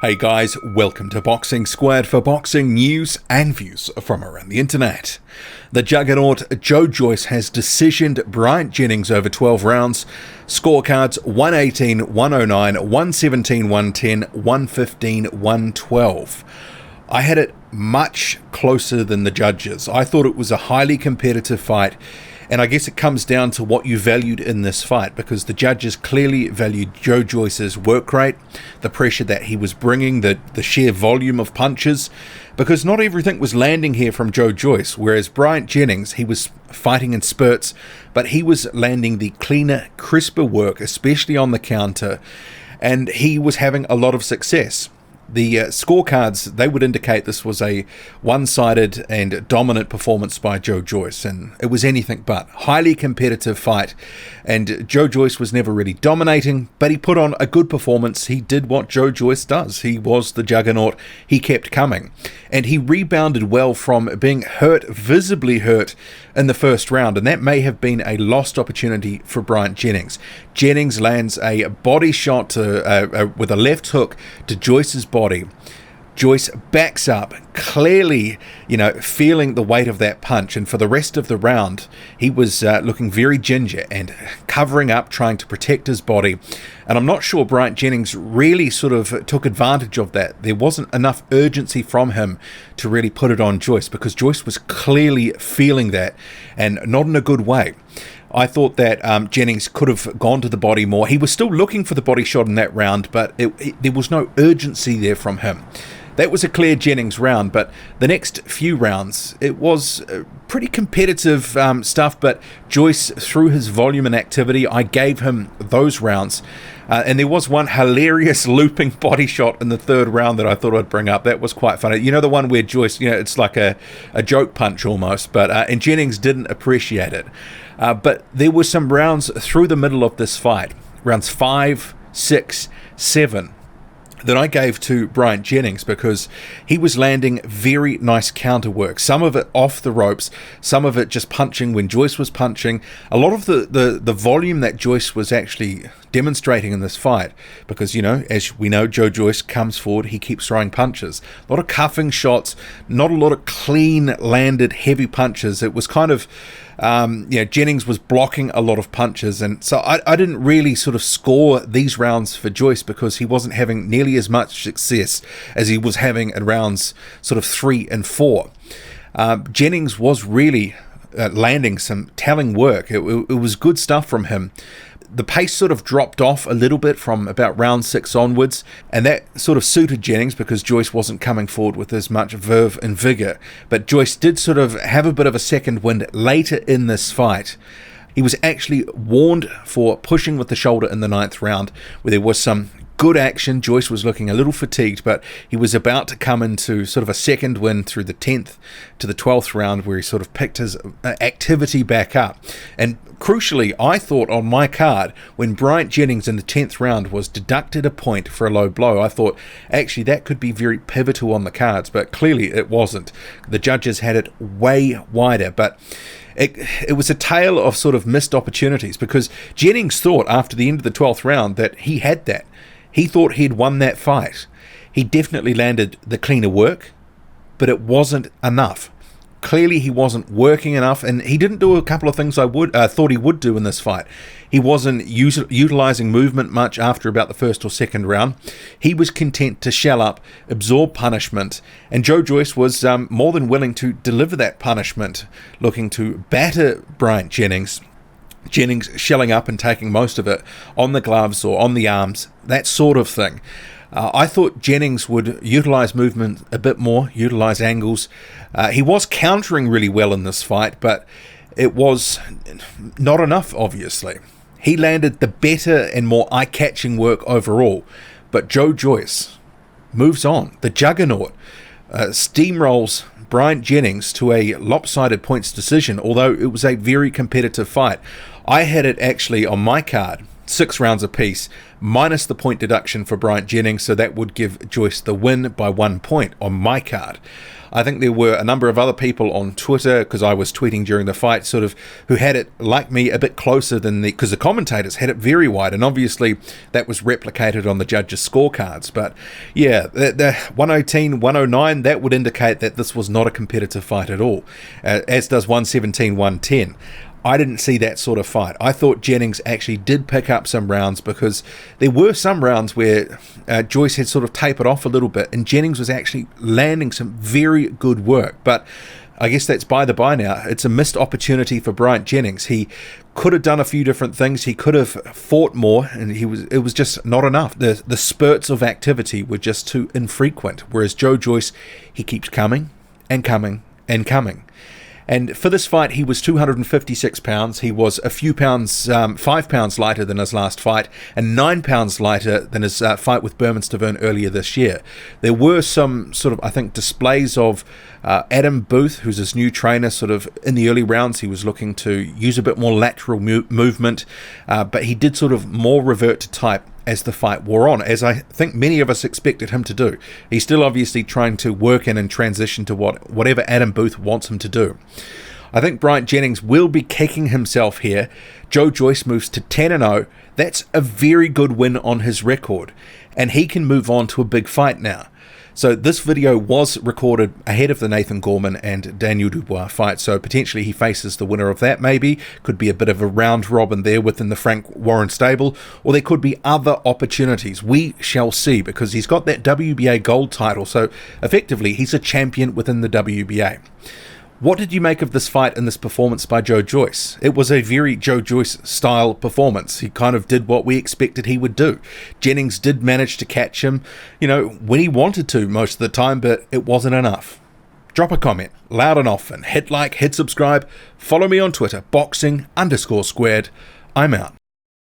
Hey guys, welcome to Boxing Squared for boxing news and views from around the internet. The juggernaut Joe Joyce has decisioned Bryant Jennings over 12 rounds. Scorecards 118, 109, 117, 110, 115, 112. I had it much closer than the judges. I thought it was a highly competitive fight. And I guess it comes down to what you valued in this fight, because the judges clearly valued Joe Joyce's work rate, the pressure that he was bringing, the sheer volume of punches, because not everything was landing here from Joe Joyce, whereas Bryant Jennings, he was fighting in spurts, but he was landing the cleaner, crisper work, especially on the counter, and he was having a lot of success. The scorecards, they would indicate this was a one-sided and dominant performance by Joe Joyce, and it was anything but. Highly competitive fight, and Joe Joyce was never really dominating, but he put on a good performance. He did what Joe Joyce does. He was the juggernaut. He kept coming, and he rebounded well from being hurt, visibly hurt, in the first round, and that may have been a lost opportunity for Bryant Jennings. Jennings lands a body shot with a left hook to Joyce's body. Joyce backs up, clearly, feeling the weight of that punch, and for the rest of the round, he was looking very ginger and covering up, trying to protect his body. And I'm not sure Bryant Jennings really sort of took advantage of that. There wasn't enough urgency from him to really put it on Joyce, because Joyce was clearly feeling that, and not in a good way. I thought that Jennings could have gone to the body more. He was still looking for the body shot in that round, but there was no urgency there from him. That was a clear Jennings round, but the next few rounds, it was pretty competitive stuff, but Joyce, through his volume and activity, I gave him those rounds. And there was one hilarious looping body shot in the third round that I thought I'd bring up. That was quite funny. The one where Joyce, it's like a joke punch almost, but and Jennings didn't appreciate it. But there were some rounds through the middle of this fight, rounds 5, 6, 7, that I gave to Bryant Jennings, because he was landing very nice counter work. Some of it off the ropes, some of it just punching when Joyce was punching. A lot of the volume that Joyce was actually demonstrating in this fight, because, as we know, Joe Joyce comes forward, he keeps throwing punches. A lot of cuffing shots, not a lot of clean landed heavy punches. It was kind of Jennings was blocking a lot of punches, and so I didn't really sort of score these rounds for Joyce, because he wasn't having nearly as much success as he was having in rounds sort of 3 and 4. Jennings was really landing some telling work. It was good stuff from him. The pace sort of dropped off a little bit from about round 6 onwards, and that sort of suited Jennings, because Joyce wasn't coming forward with as much verve and vigor. But Joyce did sort of have a bit of a second wind later in this fight. He was actually warned for pushing with the shoulder in the 9th round, where there was some good action. Joyce was looking a little fatigued, but he was about to come into sort of a second win through the 10th to the 12th round, where he sort of picked his activity back up. And crucially, I thought on my card, when Bryant Jennings in the 10th round was deducted a point for a low blow, I thought actually that could be very pivotal on the cards, but clearly it wasn't. The judges had it way wider, but it was a tale of sort of missed opportunities, because Jennings thought after the end of the 12th round that he had that. He thought he'd won that fight. He definitely landed the cleaner work, but it wasn't enough. Clearly he wasn't working enough, and he didn't do a couple of things I thought he would do in this fight. He wasn't utilizing movement much after about the 1st or 2nd round. He was content to shell up, absorb punishment, and Joe Joyce was more than willing to deliver that punishment, looking to batter Bryant Jennings. Jennings shelling up and taking most of it on the gloves or on the arms, that sort of thing. I thought Jennings would utilize movement a bit more, utilize angles. He was countering really well in this fight, but it was not enough, obviously. He landed the better and more eye-catching work overall, but Joe Joyce moves on. The juggernaut steamrolls Bryant Jennings to a lopsided points decision, although it was a very competitive fight. I had it actually on my card 6 rounds apiece, minus the point deduction for Bryant Jennings, so that would give Joyce the win by 1 point on my card. I think there were a number of other people on Twitter, because I was tweeting during the fight, sort of, who had it, like me, a bit closer than because the commentators had it very wide, and obviously that was replicated on the judges' scorecards. But yeah, the 118, 109, that would indicate that this was not a competitive fight at all, as does 117, 110. I didn't see that sort of fight. I thought Jennings actually did pick up some rounds, because there were some rounds where Joyce had sort of tapered off a little bit, and Jennings was actually landing some very good work. But I guess that's by the by now. It's a missed opportunity for Bryant Jennings. He could have done a few different things. He could have fought more, and it was just not enough. The spurts of activity were just too infrequent. Whereas Joe Joyce, he keeps coming and coming and coming. And for this fight, he was 256 pounds. He was a few pounds, 5 pounds lighter than his last fight, and 9 pounds lighter than his fight with Berman Stavern earlier this year. There were some sort of, I think, displays of Adam Booth, who's his new trainer. Sort of in the early rounds, he was looking to use a bit more lateral movement, but he did sort of more revert to type as the fight wore on, as I think many of us expected him to do. He's still obviously trying to work in and transition to whatever Adam Booth wants him to do. I think Bryant Jennings will be kicking himself here. Joe Joyce moves to 10-0. That's a very good win on his record, and he can move on to a big fight now. So this video was recorded ahead of the Nathan Gorman and Daniel Dubois fight, so potentially he faces the winner of that maybe. Could be a bit of a round robin there within the Frank Warren stable, or there could be other opportunities. We shall see, because he's got that WBA gold title, so effectively he's a champion within the WBA. What did you make of this fight and this performance by Joe Joyce? It was a very Joe Joyce style performance. He kind of did what we expected he would do. Jennings did manage to catch him, when he wanted to most of the time, but it wasn't enough. Drop a comment, loud and often. Hit like, hit subscribe. Follow me on Twitter, boxing_squared. I'm out.